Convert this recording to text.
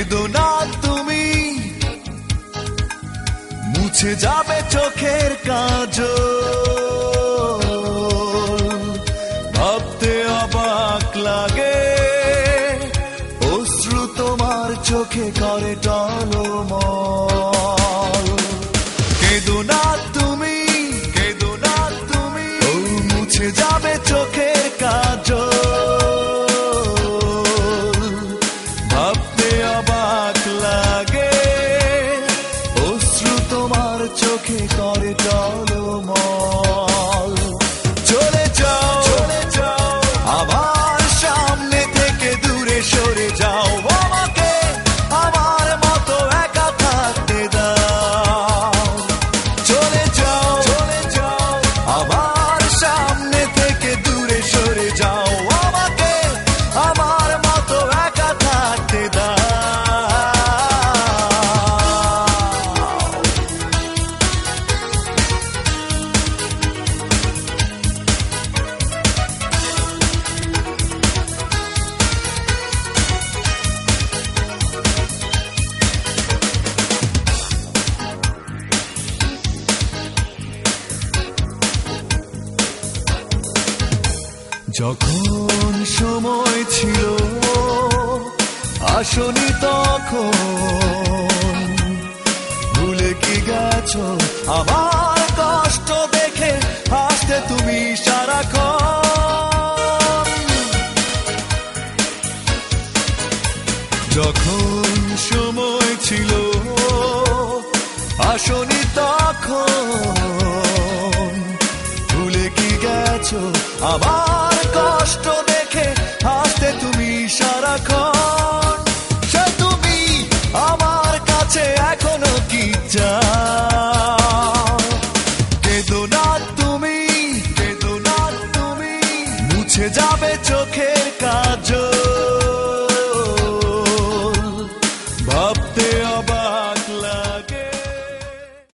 কেঁদো না তুমি, মুছে যাবে চোখের কাজল। ভাবতে অবাক লাগে অশ্রু তোমার চোখে করে টলমল। কেঁদো না তুমি, কেঁদো না তুমি, ও মুছে যাবে চোখের কাজল। ভাবতে অবাক লাগে অশ্রু তোমার চোখে করে টলমল। চলে যাও, চলে যাও, আমার সামনে থেকে দূরে সরে যাও। আমাকে আমার মতো একা থাকতে দাও। চলে যাও, চলে যাও, আমার সামনে থেকে দূরে সরে যাও। আমাকে আমার মতো একা থাকতে দাও। যখন সময় ছিল আসনি তখন, ভুলে কি গেছো আমার কষ্ট দেখে হাসতে তুমি সারাক্ষণ। যখন সময় ছিল আসনি তখন, ভুলে কি গেছো আমার কষ্ট